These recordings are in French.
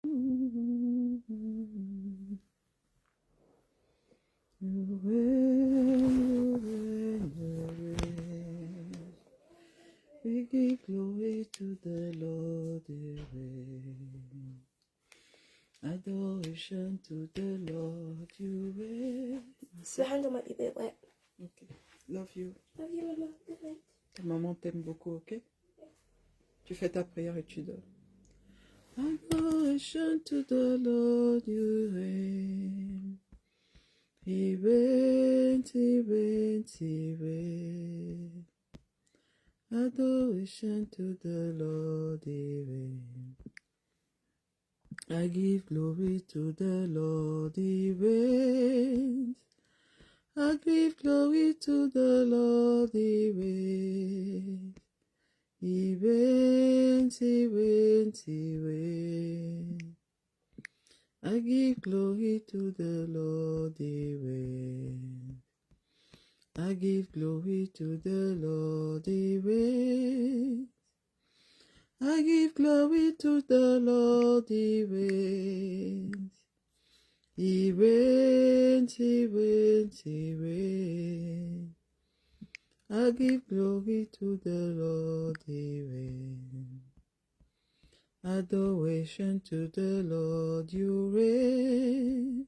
You reign, you reign. We give glory to the Lord, you reign. Adoration to the Lord, you reign. Your hand might be a bit wet. Okay. Love you. Love you, Mama. Good night. Ta maman t'aime beaucoup, ok? Tu fais ta prière et tu dors. Adoration to the Lord, you reign. He reigns, he reigns, he reigns. Adoration to the Lord, he reigns. I give glory to the Lord, he reigns. I give glory to the Lord, he reigns. He reigns, he reigns, he reigns. I give glory to the Lord, he reigns. I give glory to the Lord, he reigns. I give glory to the Lord, he reigns. He reigns, he reigns, he reigns. I give glory to the Lord, he reigns. Adoration to the Lord, you reign.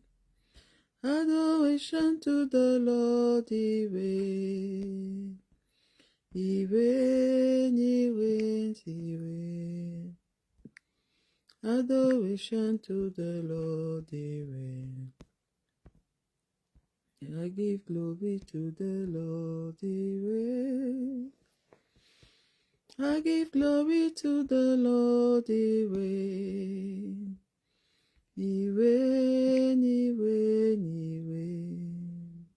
Adoration to the Lord, he reigns. He reigns, he reigns, he reigns. Adoration to the Lord, he reigns. I give glory to the Lord, he reigns. I give glory to the Lord, he reigns. He reigns, he reigns, he reigns.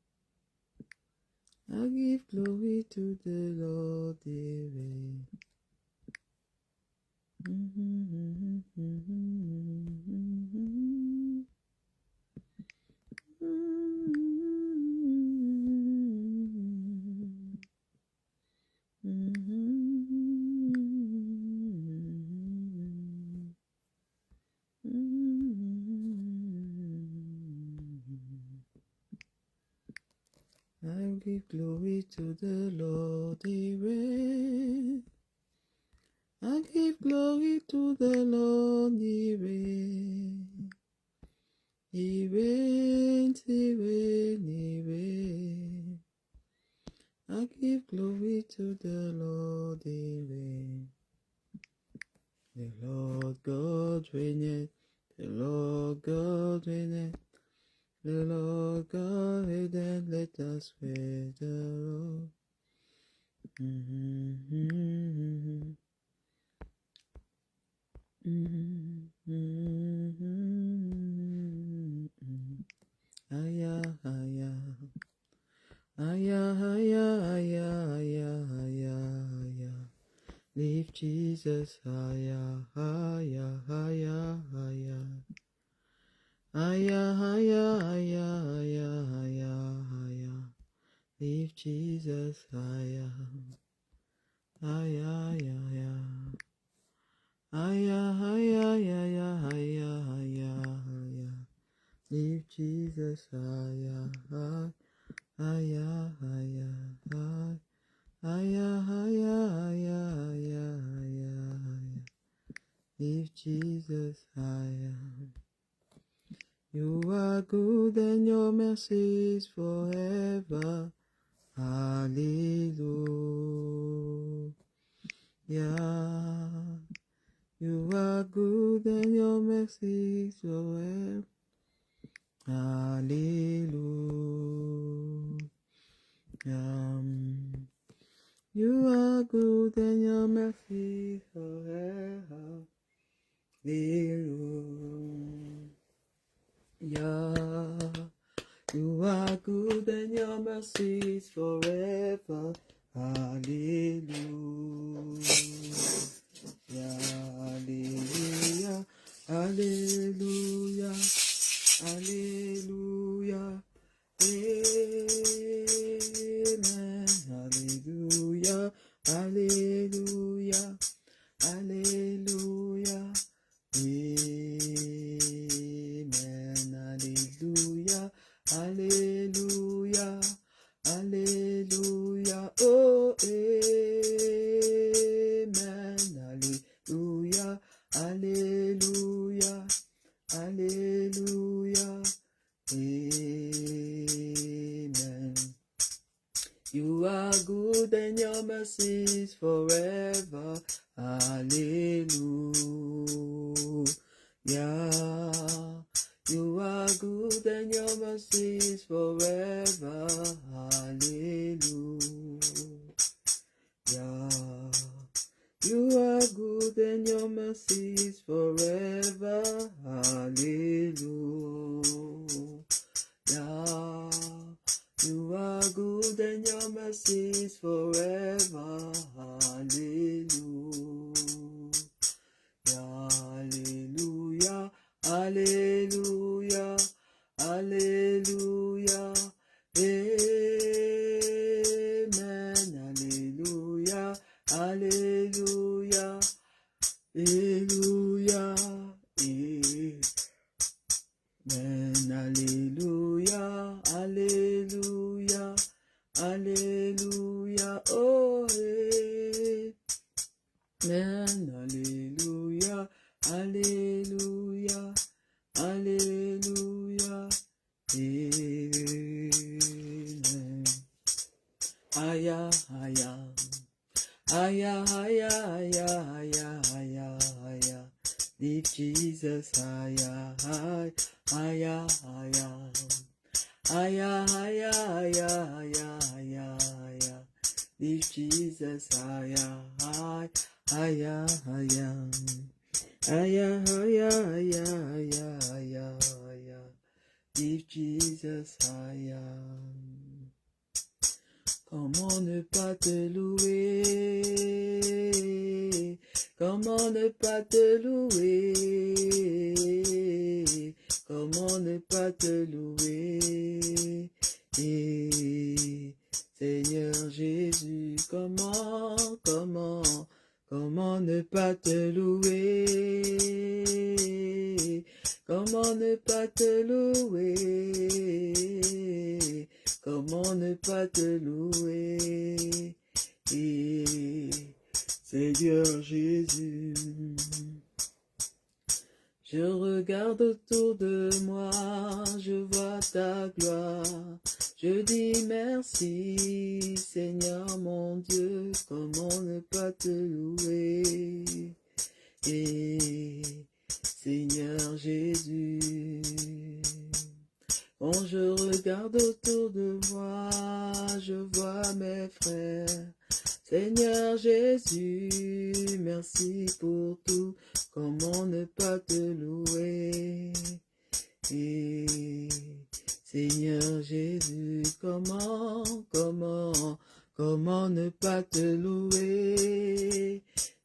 I give glory to the Lord, he reigns. I give glory to the Lord, he reigns. I give glory to the Lord, he reigns. He reigns, he reigns, he reigns. I give glory to the Lord, he reigns. The Lord God reigneth, the Lord God reigneth. The Lord God reigneth, let us praise the Lord. Aya, aya, aya, aya, aya, aya, aya, aya. Lift Jesus higher, higher, higher, higher. Higher, higher, higher, higher, higher, higher. Lift Jesus higher. Higher, higher, higher. Higher, higher, higher, higher, higher, higher. Lift Jesus higher, higher, higher, higher, higher. Higher, higher, higher, higher, higher, higher. Lift Jesus higher. You are good and your mercy is forever. Hallelujah. You are good and your mercy is forever. Hallelujah. You are good and your mercy is forever. Hallelujah. You are good and your mercy is forever. Hallelujah. Hallelujah. Hallelujah. Hallelujah. Amen. Hallelujah. Hallelujah. Hallelujah. Amen. Alléluia. Amen. You are good and your mercies forever. Hallelujah. You are good and your mercies forever. Hallelujah. You are good and your mercies forever. Hallelujah. You are good and your mercies forever. Hallelujah. Hallelujah. Hallelujah. Hallelujah. Amen. Hallelujah. Hallelujah. Hallelujah. Amen. Hallelujah. Hallelujah. Hallelujah. Oh, amen. Hallelujah. Hallelujah. Hallelujah. Amen. Aya, aya. Aya, aya, aya, aya, aya, aya. Lift Jesus higher, high, higher, higher. Higher, higher, higher, higher, higher, higher. Lift Jesus higher, high, higher, higher. Higher, higher, higher, higher, higher, higher. Lift Jesus higher. Comment ne pas te louer? Comment ne pas te louer? Comment ne pas te louer? Et Seigneur Jésus, comment ne pas te louer? Comment ne pas te louer? Comment ne pas te louer? Et Seigneur Jésus, je regarde autour de moi, je vois ta gloire. Je dis merci, Seigneur mon Dieu, comment ne pas te louer? Et Seigneur Jésus, quand je regarde autour de moi, je vois mes frères. Seigneur Jésus, merci pour tout, comment ne pas te louer? Et Seigneur Jésus, comment ne pas te louer?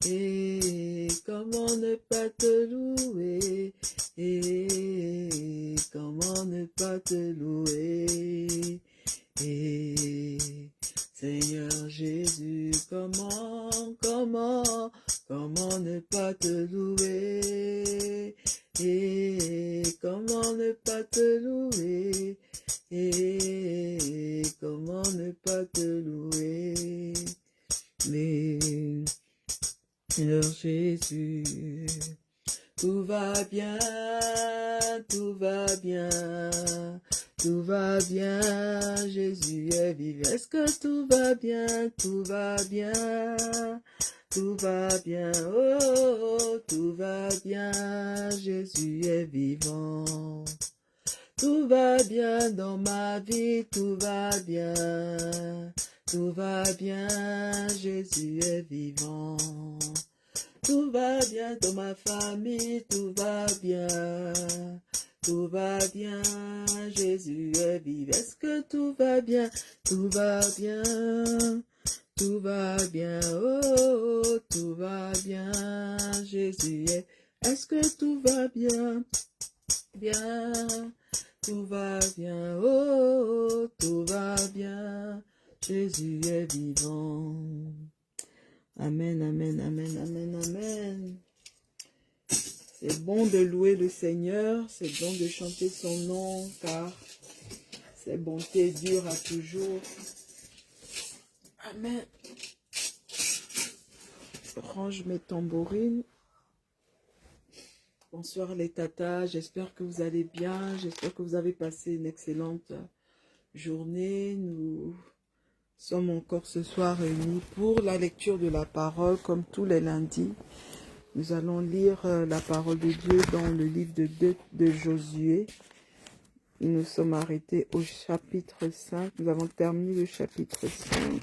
Et comment ne pas te louer? Et comment ne pas te louer? Et Seigneur Jésus, comment ne pas te louer? Et comment ne pas te louer? Et comment ne pas te louer? Mais Seigneur Jésus, tout va bien, tout va bien, tout va bien, Jésus est vivant. Est-ce que tout va bien, tout va bien, tout va bien, oh, tout va bien, Jésus est vivant. Tout va bien dans ma vie, tout va bien, Jésus est vivant. Tout va bien dans ma famille, tout va bien, Jésus est vivant. Est-ce que tout va bien, tout va bien, oh, tout va bien, Jésus est. Est-ce que tout va bien, tout va bien, oh, tout va bien, Jésus est vivant. Amen, amen, amen, amen, amen. C'est bon de louer le Seigneur, c'est bon de chanter son nom, car ses bontés durent à toujours. Amen. Je range mes tambourines. Bonsoir les tatas, j'espère que vous allez bien, j'espère que vous avez passé une excellente journée. Nous sommes encore ce soir réunis pour la lecture de la parole comme tous les lundis. Nous allons lire la parole de Dieu dans le livre de Josué. Nous sommes arrêtés au chapitre 5, nous avons terminé le chapitre 5.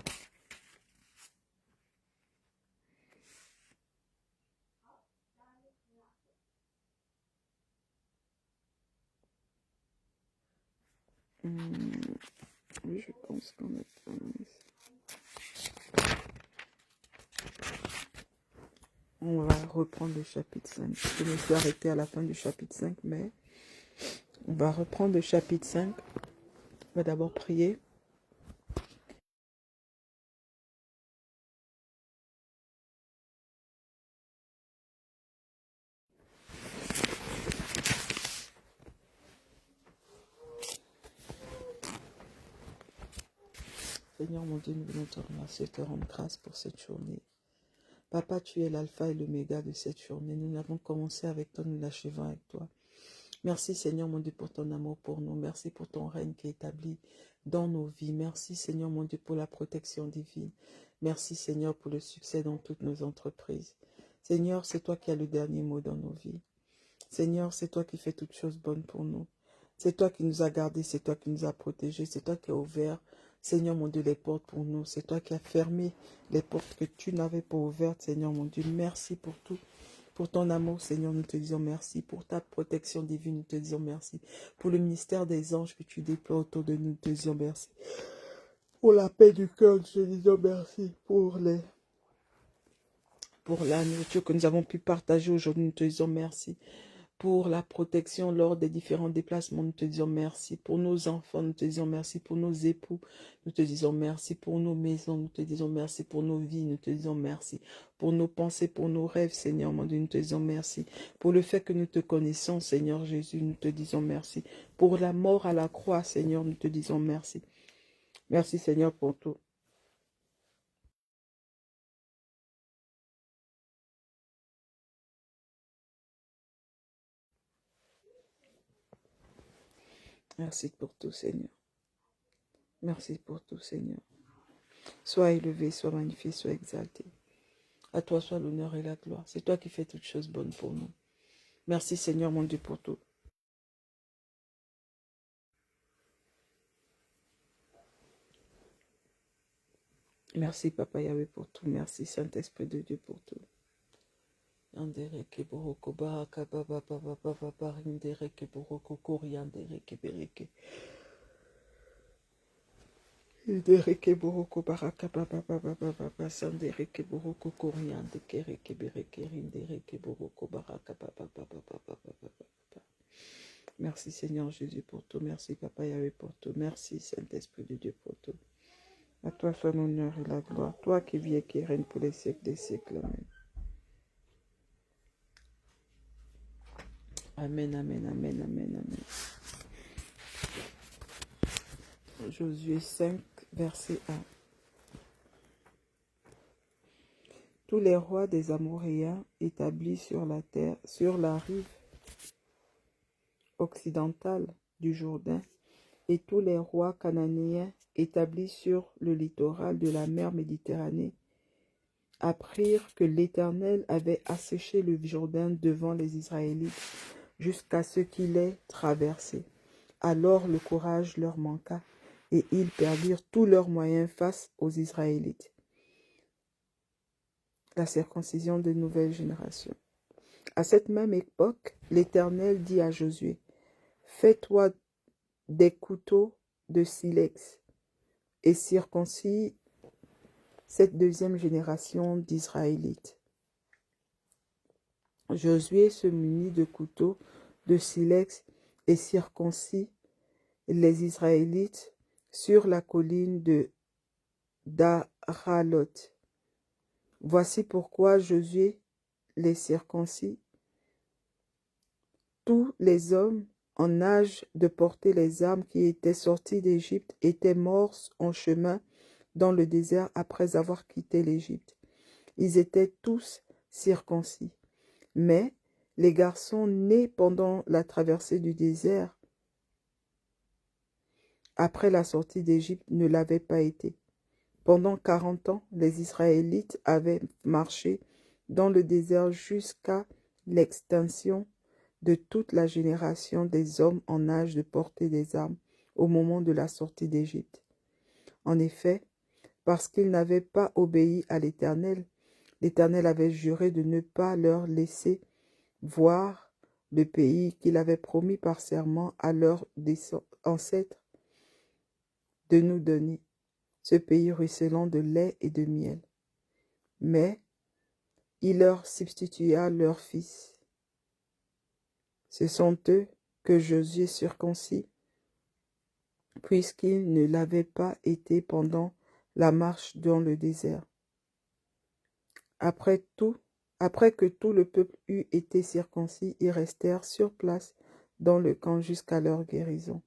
Oui, je pense qu'on a terminé ça. On va reprendre le chapitre 5. Je me suis arrêtée à la fin du chapitre 5, mais on va reprendre le chapitre 5. On va d'abord prier. Seigneur mon Dieu, nous voulons te remercier, te rendre grâce pour cette journée. Papa, tu es l'alpha et l'oméga de cette journée. Nous n'avons commencé avec toi, nous l'achevons avec toi. Merci Seigneur mon Dieu pour ton amour pour nous. Merci pour ton règne qui est établi dans nos vies. Merci Seigneur mon Dieu pour la protection divine. Merci Seigneur pour le succès dans toutes nos entreprises. Seigneur, c'est toi qui as le dernier mot dans nos vies. Seigneur, c'est toi qui fais toutes choses bonnes pour nous. C'est toi qui nous as gardés, c'est toi qui nous as protégés, c'est toi qui as ouvert, Seigneur mon Dieu, les portes pour nous. C'est toi qui as fermé les portes que tu n'avais pas ouvertes, Seigneur mon Dieu. Merci pour tout. Pour ton amour, Seigneur, nous te disons merci. Pour ta protection divine, nous te disons merci. Pour le ministère des anges que tu déploies autour de nous, nous te disons merci. Pour la paix du cœur, nous te disons merci. Pour la nourriture que nous avons pu partager aujourd'hui, nous te disons merci. Pour la protection lors des différents déplacements, nous te disons merci. Pour nos enfants, nous te disons merci. Pour nos époux, nous te disons merci. Pour nos maisons, nous te disons merci. Pour nos vies, nous te disons merci. Pour nos pensées, pour nos rêves, Seigneur mon Dieu, nous te disons merci. Pour le fait que nous te connaissons, Seigneur Jésus, nous te disons merci. Pour la mort à la croix, Seigneur, nous te disons merci. Merci, Seigneur, pour tout. Merci pour tout, Seigneur. Merci pour tout, Seigneur. Sois élevé, sois magnifié, sois exalté. À toi soit l'honneur et la gloire. C'est toi qui fais toutes choses bonnes pour nous. Merci Seigneur mon Dieu pour tout. Merci Papa Yahweh pour tout. Merci Saint-Esprit de Dieu pour tout. Yandereke boroko baraka baba baba baba barindereke boroko koriandereke bereke. Yandereke boroko baraka baba baba baba sandereke boroko koriandereke bereke rindereke boroko baraka baba baba baba baba. Merci Seigneur Jésus pour tout. Merci Papa Yahweh pour tout. Merci Saint-Esprit de Dieu pour tout. À toi soit l'honneur et la gloire. Toi qui vis et qui règne pour les siècles des siècles. Amen. Amen, amen, amen, amen, amen. Josué 5, verset 1. Tous les rois des Amoréens établis sur la terre, sur la rive occidentale du Jourdain, et tous les rois cananéens établis sur le littoral de la mer Méditerranée, apprirent que l'Éternel avait asséché le Jourdain devant les Israélites jusqu'à ce qu'il ait traversé. Alors le courage leur manqua et ils perdirent tous leurs moyens face aux Israélites. La circoncision de nouvelle génération. À cette même époque, l'Éternel dit à Josué, « Fais-toi des couteaux de silex et circoncis cette deuxième génération d'Israélites. » Josué se munit de couteaux de silex et circoncis les Israélites sur la colline de Daralot. Voici pourquoi Josué les circoncis. Tous les hommes en âge de porter les armes qui étaient sortis d'Égypte étaient morts en chemin dans le désert après avoir quitté l'Égypte. Ils étaient tous circoncis. Mais les garçons nés pendant la traversée du désert, après la sortie d'Égypte, ne l'avaient pas été. Pendant 40 ans, les Israélites avaient marché dans le désert jusqu'à l'extinction de toute la génération des hommes en âge de porter des armes au moment de la sortie d'Égypte. En effet, parce qu'ils n'avaient pas obéi à l'Éternel, l'Éternel avait juré de ne pas leur laisser voir le pays qu'il avait promis par serment à leurs ancêtres de nous donner, ce pays ruisselant de lait et de miel. Mais il leur substitua leurs fils. Ce sont eux que Josué circoncit, puisqu'ils ne l'avaient pas été pendant la marche dans le désert. Après que tout le peuple eut été circoncis, ils restèrent sur place dans le camp jusqu'à leur guérison.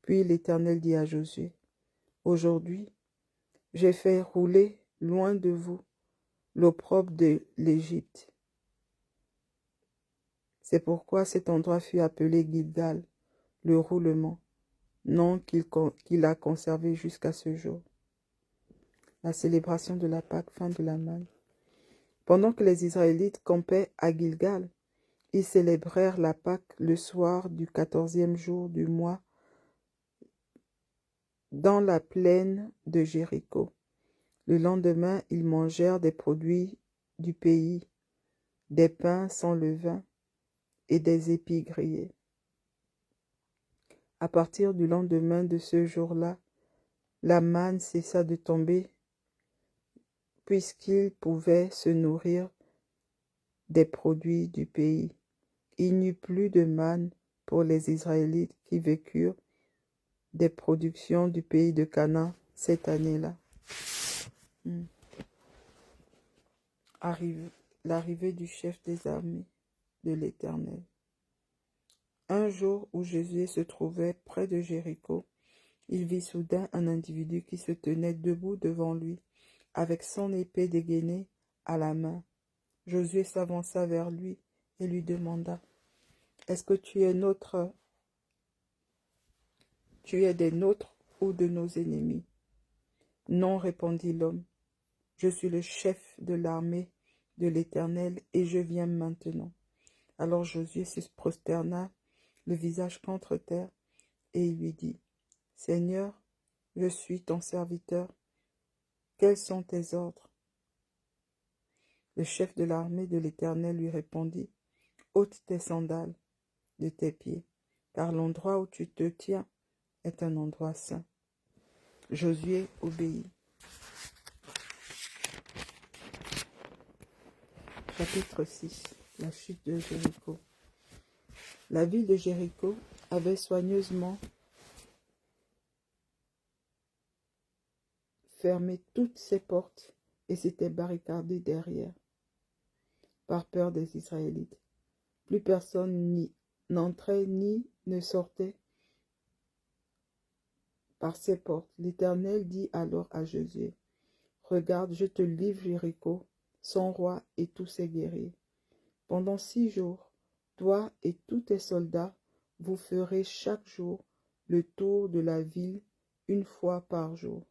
Puis l'Éternel dit à Josué, « Aujourd'hui, j'ai fait rouler loin de vous l'opprobre de l'Égypte. » C'est pourquoi cet endroit fut appelé Gilgal, le roulement, nom qu'il a conservé jusqu'à ce jour. La célébration de la Pâque, fin de la manne. Pendant que les Israélites campaient à Gilgal, ils célébrèrent la Pâque le soir du 14e jour du mois dans la plaine de Jéricho. Le lendemain, ils mangèrent des produits du pays, des pains sans levain et des épis grillés. À partir du lendemain de ce jour-là, la manne cessa de tomber puisqu'ils pouvaient se nourrir des produits du pays. Il n'y eut plus de manne pour les Israélites qui vécurent des productions du pays de Canaan cette année-là. L'arrivée du chef des armées de l'Éternel. Un jour où Jésus se trouvait près de Jéricho, il vit soudain un individu qui se tenait debout devant lui, avec son épée dégainée à la main. Josué s'avança vers lui et lui demanda, « Est-ce que tu es des nôtres ou de nos ennemis? » « Non, répondit l'homme, je suis le chef de l'armée de l'Éternel et je viens maintenant. Alors Josué se prosterna, le visage contre terre, et il lui dit, « Seigneur, je suis ton serviteur. Quels sont tes ordres? » Le chef de l'armée de l'Éternel lui répondit, « Ôte tes sandales de tes pieds, car l'endroit où tu te tiens est un endroit saint. » Josué obéit. Chapitre 6. La chute de Jéricho. La ville de Jéricho avait soigneusement fermé toutes ses portes et s'était barricadée derrière, par peur des Israélites. Plus personne n'entrait ni ne sortait par ces portes. L'Éternel dit alors à Josué, « Regarde, je te livre Jéricho, son roi et tous ses guerriers. Pendant 6 jours, toi et tous tes soldats, vous ferez chaque jour le tour de la ville 1 fois par jour.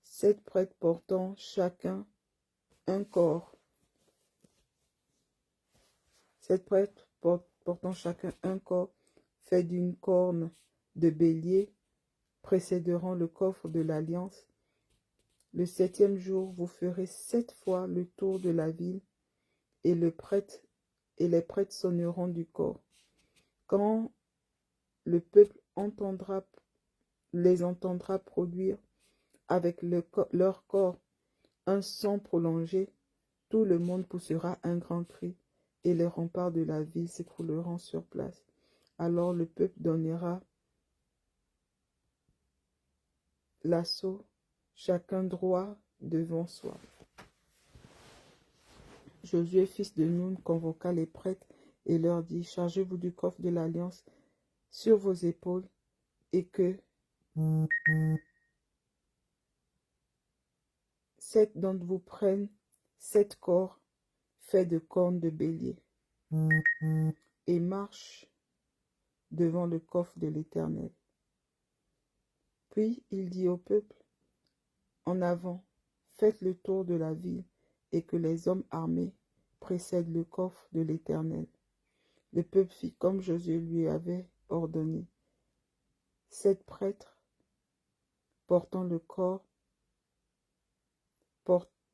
7 prêtres portant chacun un corps. 7 prêtres portant chacun un corps fait d'une corne de bélier précéderont le coffre de l'Alliance. Le 7e jour, vous ferez 7 fois le tour de la ville et les prêtres sonneront du corps. Quand le peuple les entendra produire avec leur corps un son prolongé, tout le monde poussera un grand cri et les remparts de la ville s'écrouleront sur place. Alors le peuple donnera l'assaut, chacun droit devant soi. Josué, fils de Nun, convoqua les prêtres et leur dit, « Chargez-vous du coffre de l'Alliance sur vos épaules et que 7 d'entre vous prennent 7 corps faits de cornes de bélier. et marchent devant le coffre de l'Éternel. Puis il dit au peuple, en avant, faites le tour de la ville, et que les hommes armés précèdent le coffre de l'Éternel. Le peuple fit comme Josué lui avait ordonné. 7 prêtres portant le corps,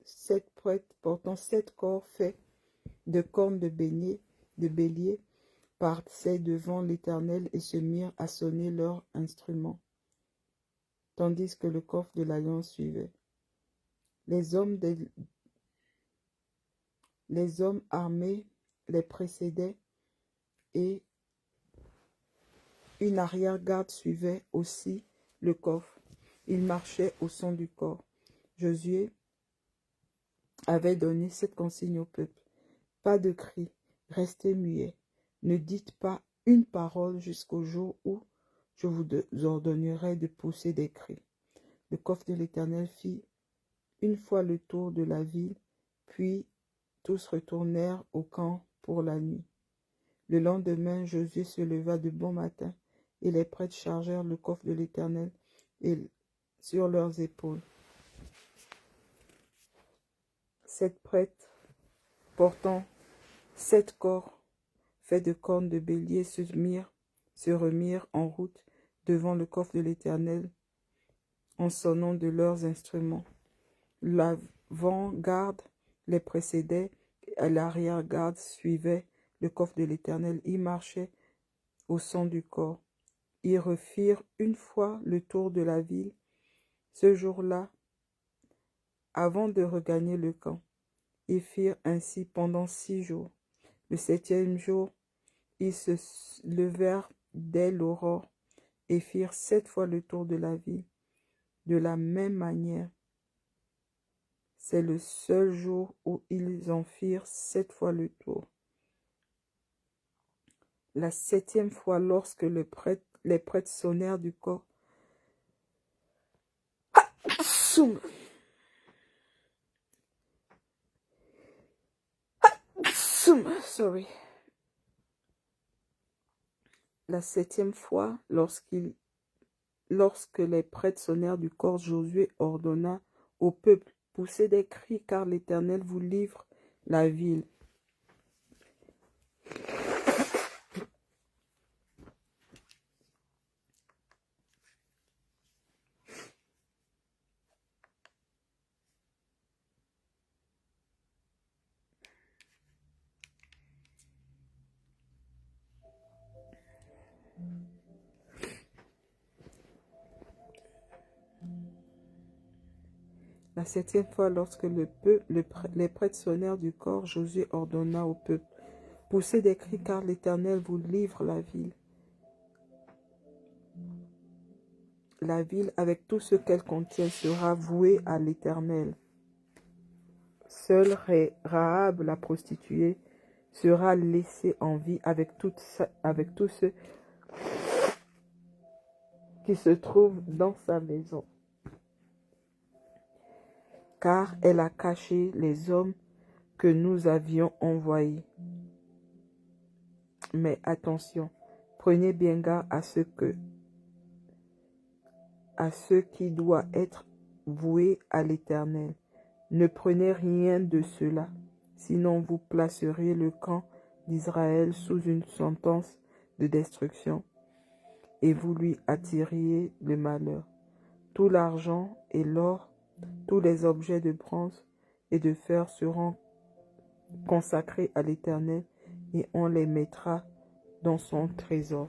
7 prêtres portant 7 corps faits de cornes de bélier, passaient devant l'Éternel et se mirent à sonner leurs instruments, tandis que le coffre de l'Alliance suivait. Les hommes armés les précédaient et une arrière-garde suivait aussi le coffre. Ils marchaient au son du corps. Josué avait donné cette consigne au peuple. Pas de cris, restez muets. Ne dites pas une parole jusqu'au jour où je vous ordonnerai de pousser des cris. Le coffre de l'Éternel fit une fois le tour de la ville, puis tous retournèrent au camp pour la nuit. Le lendemain, Josué se leva de bon matin, et les prêtres chargèrent le coffre de l'Éternel sur leurs épaules. 7 prêtres portant 7 corps faits de cornes de bélier se remirent en route devant le coffre de l'Éternel en sonnant de leurs instruments. L'avant-garde les précédait et l'arrière-garde suivait le coffre de l'Éternel. Ils marchaient au son du corps. Ils refirent une fois le tour de la ville. Ce jour-là, avant de regagner le camp, ils firent ainsi pendant 6 jours. Le 7e jour, ils se levèrent dès l'aurore et firent 7 fois le tour de la ville. De la même manière, c'est le seul jour où ils en firent 7 fois le tour. La 7e fois, lorsque les prêtres sonnèrent du corps, La 7e fois, lorsque les prêtres sonnèrent du corps, Josué ordonna au peuple, poussez des cris, car l'Éternel vous livre la ville. La 7e fois, lorsque les prêtres sonnèrent du corps, Josué ordonna au peuple, poussez des cris, car l'Éternel vous livre la ville. La ville, avec tout ce qu'elle contient, sera vouée à l'Éternel. Seule Rahab, la prostituée, sera laissée en vie avec tous ceux qui se trouvent dans sa maison. Car elle a caché les hommes que nous avions envoyés. Mais attention, prenez bien garde à ce qui doit être voué à l'Éternel. Ne prenez rien de cela, sinon vous placeriez le camp d'Israël sous une sentence de destruction et vous lui attiriez le malheur. Tout l'argent et l'or, tous les objets de bronze et de fer seront consacrés à l'Éternel et on les mettra dans son trésor.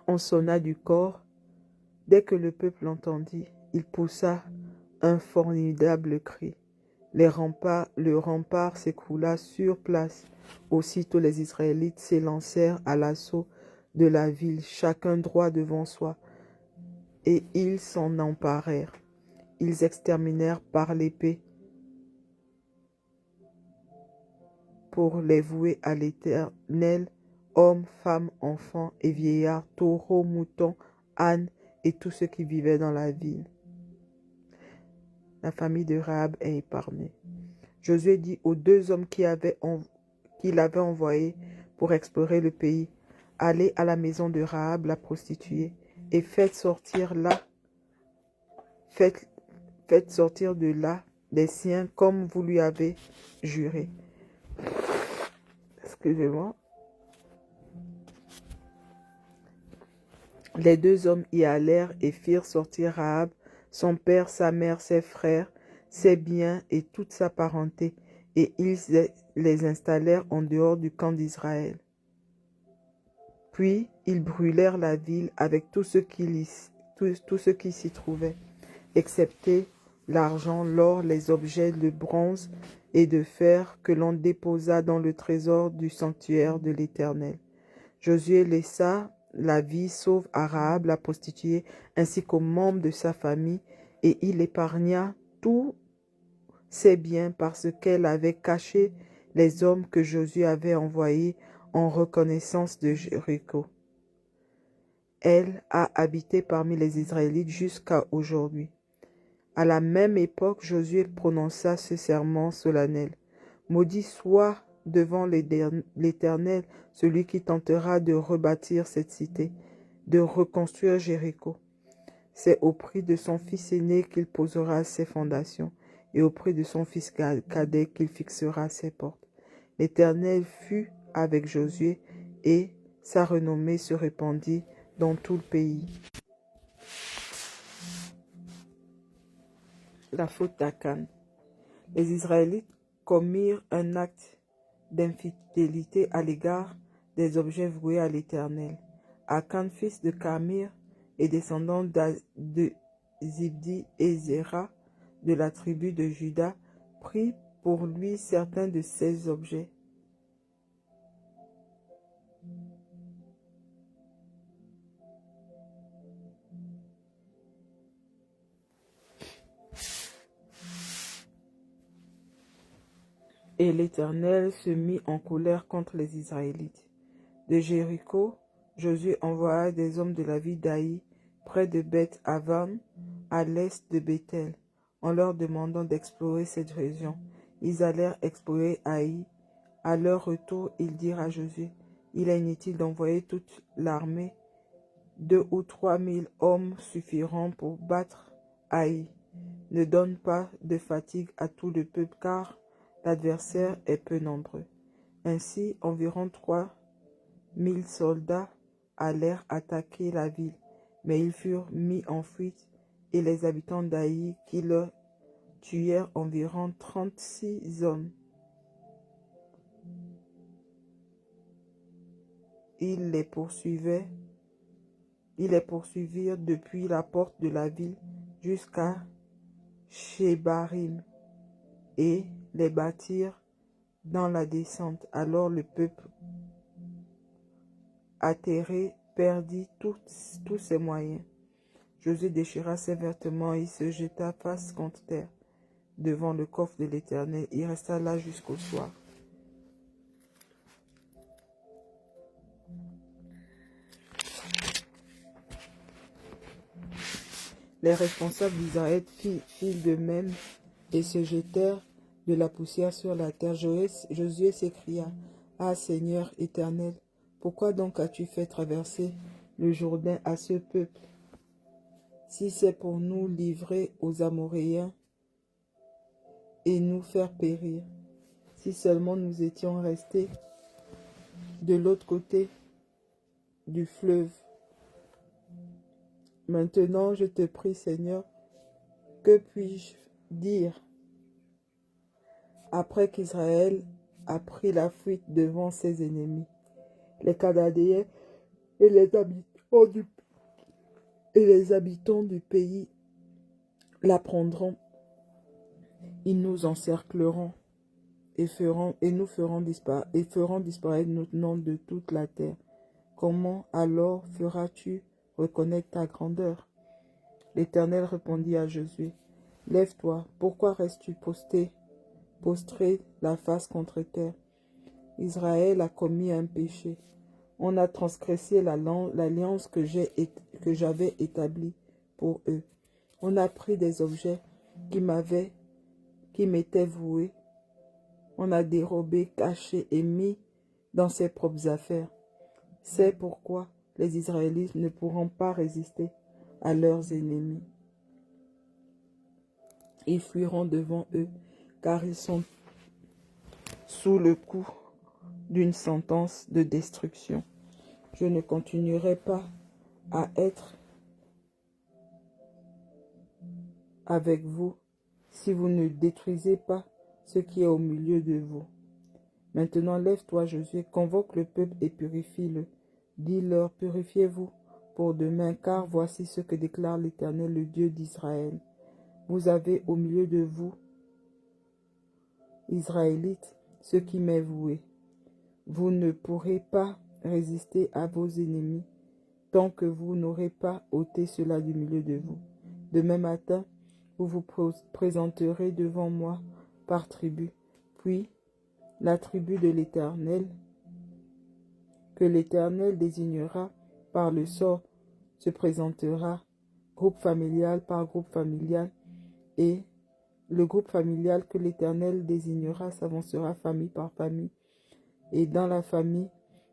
On sonna du corps. Dès que le peuple l'entendit, il poussa un formidable cri. Le rempart s'écroula sur place. Aussitôt les Israélites s'élancèrent à l'assaut de la ville, chacun droit devant soi, et ils s'en emparèrent. Ils exterminèrent par l'épée pour les vouer à l'Éternel, hommes, femmes, enfants et vieillards, taureaux, moutons, ânes et tous ceux qui vivaient dans la ville. La famille de Rahab est épargnée. Josué dit aux 2 hommes qu'il avait envoyés pour explorer le pays, allez à la maison de Rahab, la prostituée, et faites sortir de là les siens comme vous lui avez juré. Excusez-moi. Les 2 hommes y allèrent et firent sortir Rahab, son père, sa mère, ses frères, ses biens et toute sa parenté, et ils les installèrent en dehors du camp d'Israël. Puis ils brûlèrent la ville avec tout ce qui s'y trouvait, excepté l'argent, l'or, les objets de bronze et de fer que l'on déposa dans le trésor du sanctuaire de l'Éternel. Josué laissa la vie sauve à Rahab la prostituée ainsi qu'aux membres de sa famille, et il épargna tous ses biens parce qu'elle avait caché les hommes que Josué avait envoyés en reconnaissance de Jéricho. Elle a habité parmi les Israélites jusqu'à aujourd'hui. À la même époque, Josué prononça ce serment solennel. Maudit soit devant l'Éternel celui qui tentera de rebâtir cette cité, de reconstruire Jéricho. C'est au prix de son fils aîné qu'il posera ses fondations, et au prix de son fils cadet qu'il fixera ses portes. L'Éternel fut avec Josué, et sa renommée se répandit dans tout le pays. La faute d'Akan. Les Israélites commirent un acte d'infidélité à l'égard des objets voués à l'Éternel. Akan, fils de Carmir et descendant de Zibdi et Zéra de la tribu de Juda, prit pour lui certains de ces objets. Et l'Éternel se mit en colère contre les Israélites. De Jéricho, Josué envoya des hommes de la ville d'Aï, près de Beth-Avan, à l'est de Béthel, en leur demandant d'explorer cette région. Ils allèrent explorer Aï. À leur retour, ils dirent à Josué, « Il est inutile d'envoyer toute l'armée. 2 ou 3 000 hommes suffiront pour battre Aï. Ne donne pas de fatigue à tout le peuple, car l'adversaire est peu nombreux. » Ainsi, environ 3 000 soldats allèrent attaquer la ville, mais ils furent mis en fuite, et les habitants d'Aï qui leur tuèrent environ 36 hommes. Ils les poursuivirent depuis la porte de la ville jusqu'à Shebarim et les battirent dans la descente. Alors le peuple atterré perdit tous ses moyens. Josué déchira ses vêtements et se jeta face contre terre devant le coffre de l'Éternel. Il resta là jusqu'au soir. Les responsables d'Israël firent de même et se jetèrent de la poussière sur la terre. Josué s'écria, « Ah Seigneur éternel, pourquoi donc as-tu fait traverser le Jourdain à ce peuple? Si c'est pour nous livrer aux Amoréens et nous faire périr, si seulement nous étions restés de l'autre côté du fleuve. Maintenant, je te prie, Seigneur, que puis-je dire après qu'Israël a pris la fuite devant ses ennemis? Les Cananéens et les habitants du pays l'apprendront. Ils nous encercleront et feront disparaître notre nom de toute la terre. Comment alors feras-tu reconnaître ta grandeur? L'Éternel répondit à Josué, « Lève-toi, pourquoi restes-tu postré la face contre terre? Israël a commis un péché. On a transgressé l'alliance que j'avais établie pour eux. On a pris des objets qui m'étaient voués on a dérobé, caché et mis dans ses propres affaires. C'est pourquoi les Israélites ne pourront pas résister à leurs ennemis. Ils fuiront devant eux, car ils sont sous le coup d'une sentence de destruction. Je ne continuerai pas à être avec vous si vous ne détruisez pas ce qui est au milieu de vous. Maintenant, lève-toi, Josué, convoque le peuple et purifie-le. Dis-leur, purifiez-vous pour demain, car voici ce que déclare l'Éternel, le Dieu d'Israël. Vous avez au milieu de vous, Israélites, ce qui m'est voué. Vous ne pourrez pas résister à vos ennemis tant que vous n'aurez pas ôté cela du milieu de vous. Demain matin, vous vous présenterez devant moi par tribu, puis la tribu de l'Éternel, que l'Éternel désignera par le sort, se présentera groupe familial par groupe familial, et le groupe familial que l'Éternel désignera s'avancera famille par famille. Et dans la famille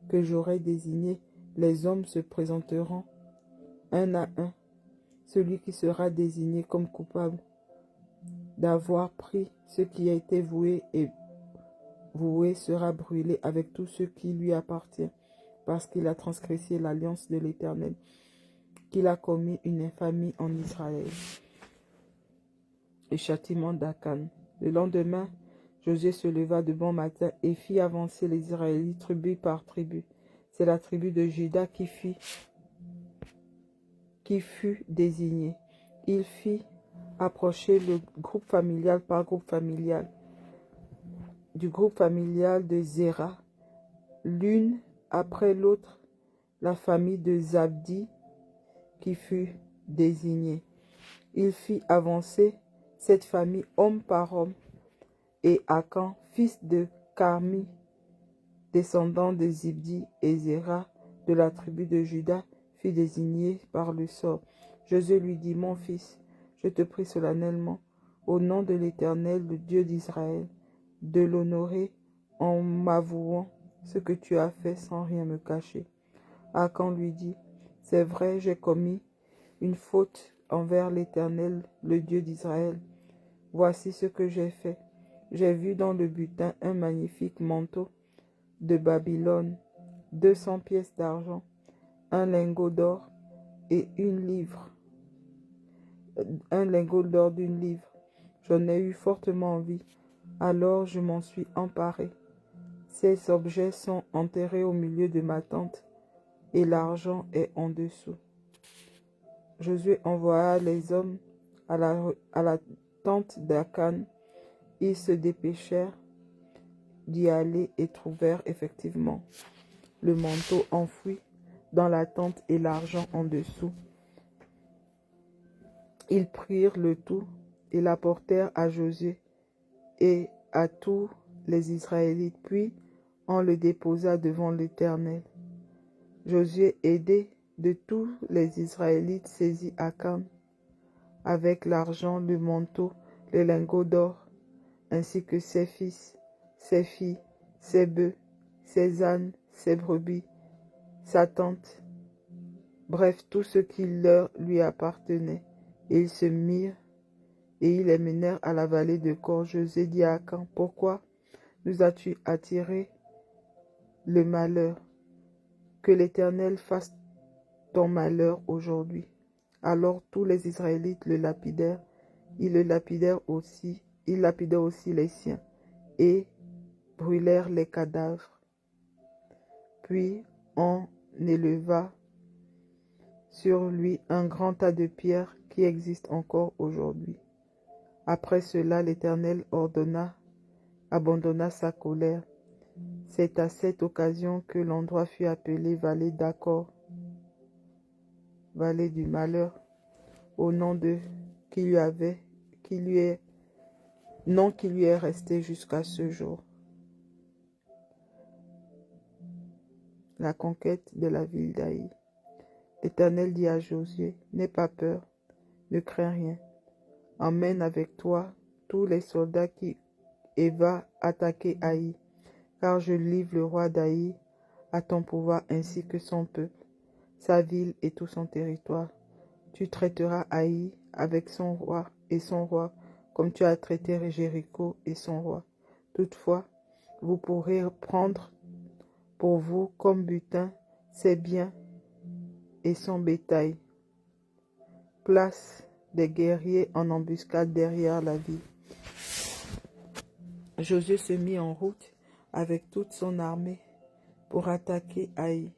que j'aurai désignée, les hommes se présenteront un à un. Celui qui sera désigné comme coupable d'avoir pris ce qui a été voué et voué sera brûlé avec tout ce qui lui appartient, parce qu'il a transgressé l'alliance de l'Éternel, qu'il a commis une infamie en Israël. Le châtiment d'Akan. Le lendemain, Josué se leva de bon matin et fit avancer les Israélites tribu par tribu. C'est la tribu de Juda qui fut désignée. Il fit approcher le groupe familial par groupe familial. Du groupe familial de Zéra, l'une après l'autre, la famille de Zabdi qui fut désignée. Il fit avancer cette famille homme par homme, et Akan, fils de Carmi, descendant de Zibdi, et Zéra de la tribu de Juda, fut désigné par le sort. Josué lui dit, mon fils, je te prie solennellement, au nom de l'Éternel, le Dieu d'Israël, de l'honorer en m'avouant ce que tu as fait sans rien me cacher. Akan lui dit, c'est vrai, j'ai commis une faute envers l'Éternel, le Dieu d'Israël. Voici ce que j'ai fait. J'ai vu dans le butin un magnifique manteau de Babylone, 200 pièces d'argent, un lingot d'or et une livre. Un lingot d'or d'une livre. J'en ai eu fortement envie. Alors je m'en suis emparé. Ces objets sont enterrés au milieu de ma tente et l'argent est en dessous. Josué envoya les hommes à la tente d'Akan. Ils se dépêchèrent d'y aller et trouvèrent effectivement le manteau enfoui dans la tente et l'argent en dessous. Ils prirent le tout et l'apportèrent à Josué et à tous les Israélites, puis on le déposa devant l'Éternel. Josué, aidé de tous les Israélites, saisit Akan avec l'argent, le manteau, les lingots d'or, ainsi que ses fils, ses filles, ses bœufs, ses ânes, ses brebis, sa tente, bref, tout ce qui lui appartenait. Et ils se mirent et ils les menèrent à la vallée de Cor. Josué dit à Akan, pourquoi nous as-tu attiré le malheur? Que l'Éternel fasse ton malheur aujourd'hui. Alors tous les Israélites le lapidèrent, ils lapidèrent aussi les siens, et brûlèrent les cadavres. Puis on éleva sur lui un grand tas de pierres qui existe encore aujourd'hui. Après cela, l'Éternel abandonna sa colère. C'est à cette occasion que l'endroit fut appelé vallée d'Accord, vallée du malheur, au nom qui lui est resté jusqu'à ce jour. La conquête de la ville d'Aï. L'Éternel dit à Josué, n'aie pas peur, ne crains rien. Emmène avec toi tous les soldats qui et va attaquer Haï, car je livre le roi d'Haï à ton pouvoir ainsi que son peuple, sa ville et tout son territoire. Tu traiteras Haï avec son roi et son roi, comme tu as traité Jéricho et son roi. Toutefois, vous pourrez prendre pour vous comme butin ses biens et son bétail. Place des guerriers en embuscade derrière la ville. Josué se mit en route avec toute son armée pour attaquer Haï.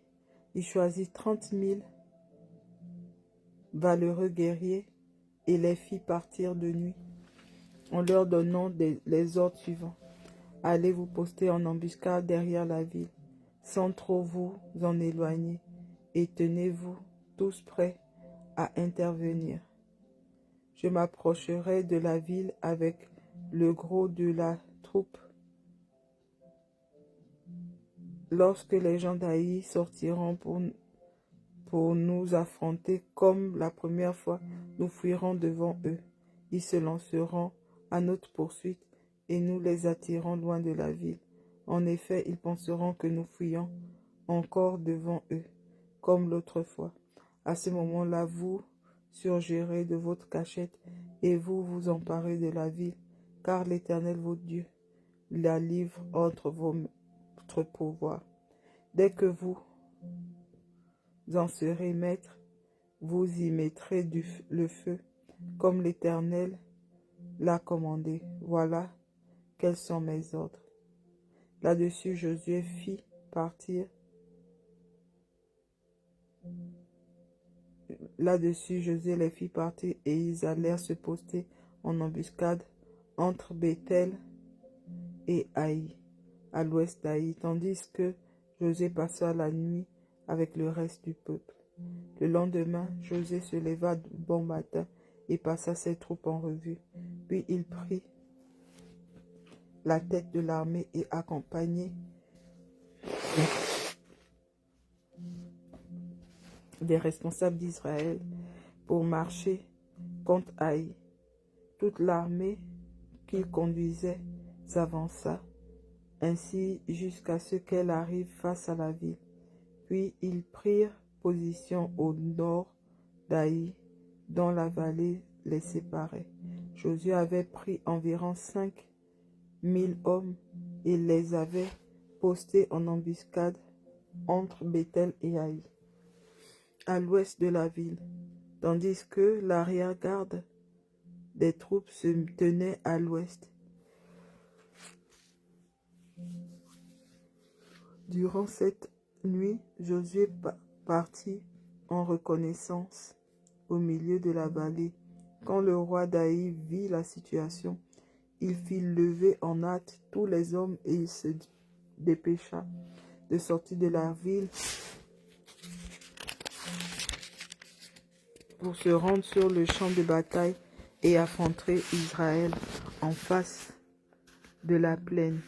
Il choisit 30 000 valeureux guerriers et les fit partir de nuit, en leur donnant les ordres suivants. Allez vous poster en embuscade derrière la ville, sans trop vous en éloigner, et tenez-vous tous prêts à intervenir. Je m'approcherai de la ville avec le gros de la troupe. Lorsque les gens d'Haï sortiront pour nous affronter comme la première fois, nous fuirons devant eux. Ils se lanceront à notre poursuite et nous les attirerons loin de la ville. En effet, ils penseront que nous fuyons encore devant eux, comme l'autre fois. À ce moment-là, vous surgirez de votre cachette et vous vous emparez de la ville, car l'Éternel, votre Dieu, la livre entre votre pouvoir. Dès que vous en serez maître, vous y mettrez le feu, comme l'Éternel l'a commandé. Voilà quels sont mes ordres. Là-dessus, Josué fit partir. Là-dessus, Josué les fit partir et ils allèrent se poster en embuscade entre Béthel et Haï, à l'ouest d'Haï, tandis que Josué passa la nuit avec le reste du peuple. Le lendemain, Josué se leva de bon matin et passa ses troupes en revue. Puis il prit la tête de l'armée et accompagné des responsables d'Israël pour marcher contre Haï. Toute l'armée qu'il conduisait s'avança ainsi jusqu'à ce qu'elle arrive face à la ville. Puis ils prirent position au nord d'Haï, dont la vallée les séparait. Josué avait pris environ 5 000 hommes et les avait postés en embuscade entre Béthel et Haï, à l'ouest de la ville, tandis que l'arrière-garde des troupes se tenait à l'ouest. Durant cette nuit, Josué partit en reconnaissance au milieu de la vallée. Quand le roi d'Haï vit la situation, il fit lever en hâte tous les hommes et il se dépêcha de sortir de la ville pour se rendre sur le champ de bataille et affronter Israël en face de la plaine.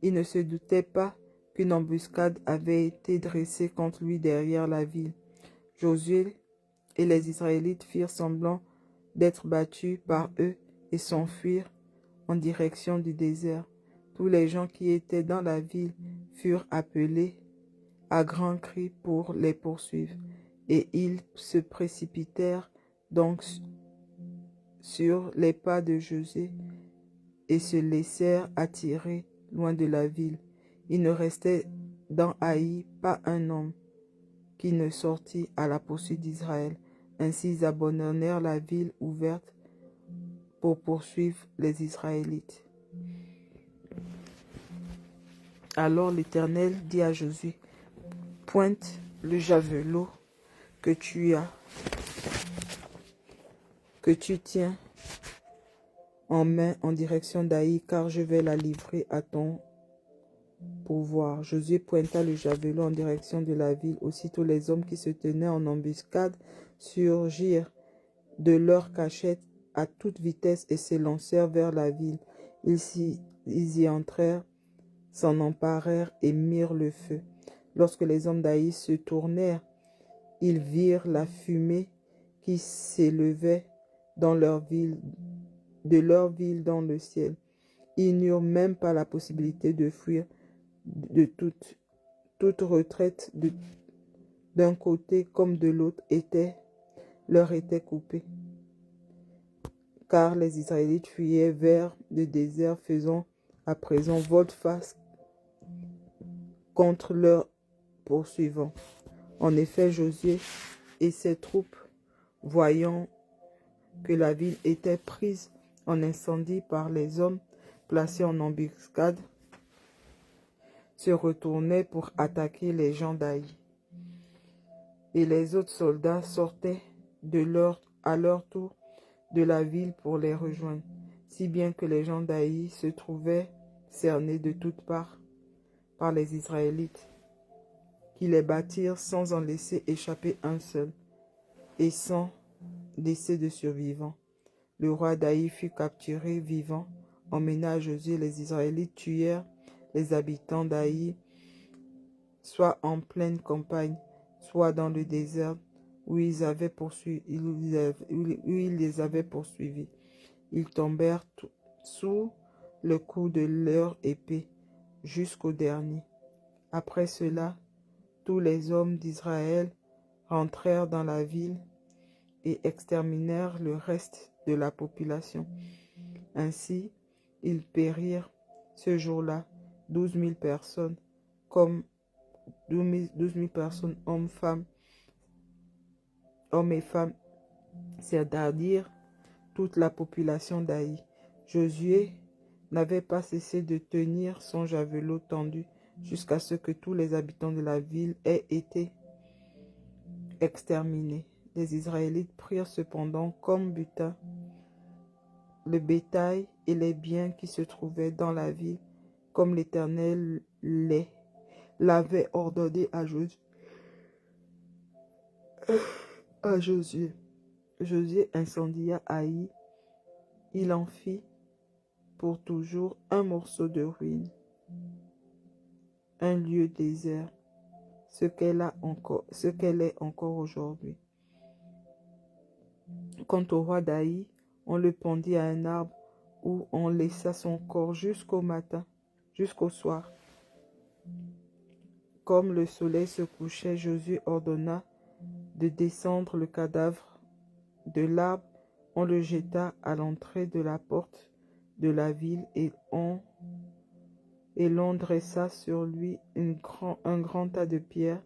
Il ne se doutait pas qu'une embuscade avait été dressée contre lui derrière la ville. Josué et les Israélites firent semblant d'être battus par eux et s'enfuirent en direction du désert. Tous les gens qui étaient dans la ville furent appelés à grands cris pour les poursuivre, et ils se précipitèrent donc sur les pas de Josué et se laissèrent attirer loin de la ville. Il ne restait dans Haï pas un homme qui ne sortit à la poursuite d'Israël. Ainsi ils abandonnèrent la ville ouverte pour poursuivre les Israélites. Alors l'Éternel dit à Josué, pointe le javelot que tu tiens en main en direction d'Haï, car je vais la livrer à ton pouvoir. Josué pointa le javelot en direction de la ville. Aussitôt les hommes qui se tenaient en embuscade surgirent de leur cachette à toute vitesse et s'élancèrent vers la ville. Ils y entrèrent, s'en emparèrent et mirent le feu. Lorsque les hommes d'Haï se tournèrent, ils virent la fumée qui s'élevait dans de leur ville dans le ciel. Ils n'eurent même pas la possibilité de fuir de toute retraite d'un côté comme de l'autre leur était coupée. Car les Israélites fuyaient vers le désert, faisant à présent volte-face contre leurs poursuivants. En effet, Josué et ses troupes, voyant que la ville était prise en incendie par les hommes placés en embuscade, se retournaient pour attaquer les gens d'Aï. Et les autres soldats sortaient à leur tour de la ville pour les rejoindre, si bien que les gens d'Aï se trouvaient cernés de toutes parts par les Israélites, qui les battirent sans en laisser échapper un seul, et sans laisser de survivants. Le roi d'Aï fut capturé vivant. Emmena à Josué, les Israélites tuèrent les habitants d'Aï, soit en pleine campagne, soit dans le désert où ils les avaient poursuivis. Ils tombèrent sous le coup de leur épée jusqu'au dernier. Après cela, tous les hommes d'Israël rentrèrent dans la ville et exterminèrent le reste de la population. Ainsi, ils périrent ce jour-là 12 000 personnes, comme 12 000 personnes, hommes et femmes, c'est-à-dire toute la population d'Aï. Josué n'avait pas cessé de tenir son javelot tendu jusqu'à ce que tous les habitants de la ville aient été exterminés. Les Israélites prirent cependant comme butin le bétail et les biens qui se trouvaient dans la ville, comme l'Éternel l'avait ordonné à Josué. Josué incendia Haï. Il en fit pour toujours un morceau de ruine, un lieu désert, ce qu'elle est encore aujourd'hui. Quant au roi d'Aï, on le pendit à un arbre où on laissa son corps jusqu'au matin, jusqu'au soir. Comme le soleil se couchait, Josué ordonna de descendre le cadavre de l'arbre. On le jeta à l'entrée de la porte de la ville et l'on dressa sur lui un grand tas de pierres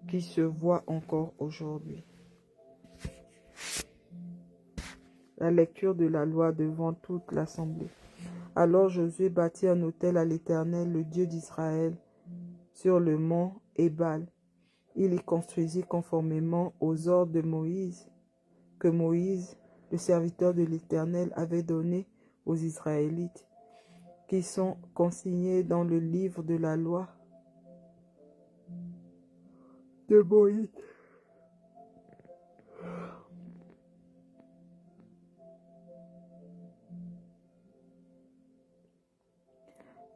qui se voit encore aujourd'hui. La lecture de la loi devant toute l'assemblée. Alors Josué bâtit un autel à l'Éternel, le Dieu d'Israël, sur le mont Ébal. Il y construisit conformément aux ordres de Moïse, que Moïse, le serviteur de l'Éternel, avait donné aux Israélites, qui sont consignés dans le livre de la loi de Moïse.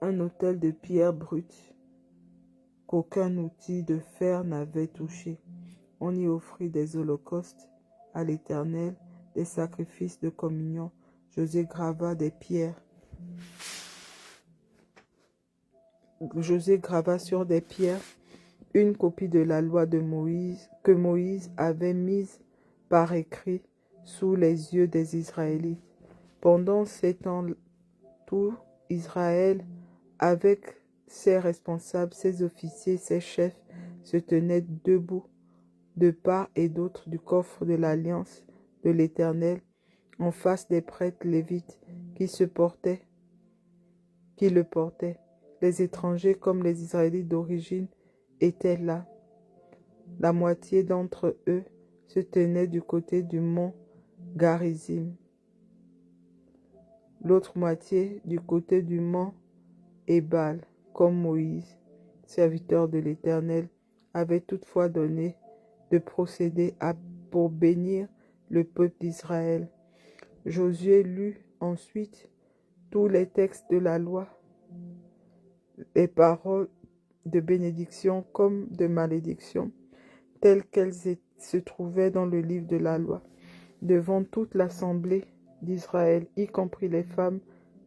Un autel de pierre brute qu'aucun outil de fer n'avait touché. On y offrit des holocaustes à l'Éternel, des sacrifices de communion. Josué grava sur des pierres une copie de la loi de Moïse que Moïse avait mise par écrit sous les yeux des Israélites. Pendant ces temps, tout Israël, avec ses responsables, ses officiers, ses chefs, se tenait debout de part et d'autre du coffre de l'alliance de l'Éternel, en face des prêtres lévites qui le portaient. Les étrangers comme les Israélites d'origine étaient là. La moitié d'entre eux se tenait du côté du mont Garizim, l'autre moitié du côté du mont Ébal, comme Moïse, serviteur de l'Éternel, avait toutefois donné de procéder pour bénir le peuple d'Israël. Josué lut ensuite tous les textes de la loi, les paroles de bénédiction comme de malédiction, telles qu'elles se trouvait dans le livre de la loi, devant toute l'assemblée d'Israël, y compris les femmes,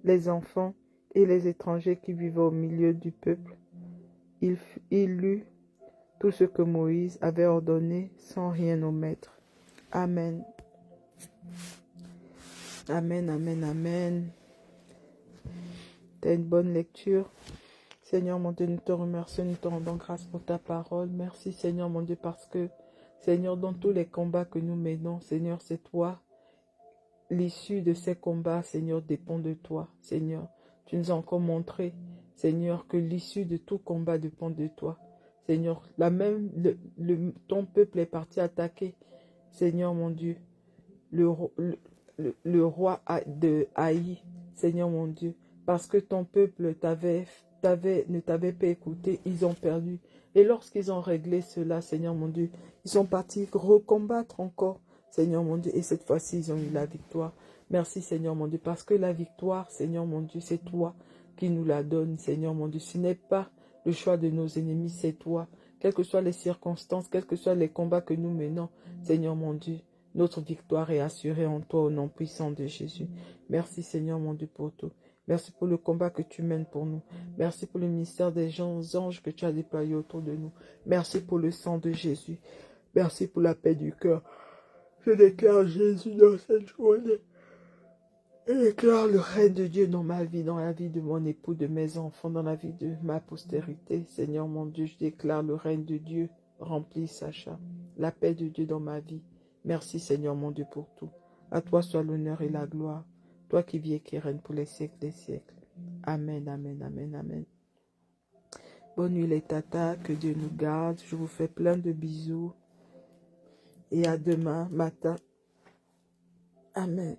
les enfants et les étrangers qui vivaient au milieu du peuple. Il lut tout ce que Moïse avait ordonné sans rien omettre. Amen. Amen, amen, amen. T'as une bonne lecture. Seigneur mon Dieu, nous te remercions, nous te rendons grâce pour ta parole. Merci Seigneur mon Dieu, parce que Seigneur, dans tous les combats que nous menons, Seigneur, c'est toi. L'issue de ces combats, Seigneur, dépend de toi. Seigneur, tu nous as encore montré, Seigneur, que l'issue de tout combat dépend de toi. Seigneur, ton peuple est parti attaquer, Seigneur mon Dieu, le roi de Haï, Seigneur mon Dieu, parce que ton peuple ne t'avait pas écouté, ils ont perdu. Et lorsqu'ils ont réglé cela, Seigneur mon Dieu, ils sont partis recombattre encore, Seigneur mon Dieu, et cette fois-ci, ils ont eu la victoire. Merci, Seigneur mon Dieu, parce que la victoire, Seigneur mon Dieu, c'est toi qui nous la donnes, Seigneur mon Dieu. Ce n'est pas le choix de nos ennemis, c'est toi. Quelles que soient les circonstances, quels que soient les combats que nous menons, Seigneur mon Dieu, notre victoire est assurée en toi, au nom puissant de Jésus. Merci, Seigneur mon Dieu, pour tout. Merci pour le combat que tu mènes pour nous. Merci pour le ministère des anges que tu as déployé autour de nous. Merci pour le sang de Jésus. Merci pour la paix du cœur. Je déclare Jésus dans cette journée. Je déclare le règne de Dieu dans ma vie, dans la vie de mon époux, de mes enfants, dans la vie de ma postérité. Seigneur mon Dieu, je déclare le règne de Dieu rempli, Sacha. La paix de Dieu dans ma vie. Merci Seigneur mon Dieu pour tout. À toi soit l'honneur et la gloire. Toi qui vis et qui règne pour les siècles des siècles. Amen, amen, amen, amen. Bonne nuit les tatas, que Dieu nous garde. Je vous fais plein de bisous. Et à demain matin. Amen.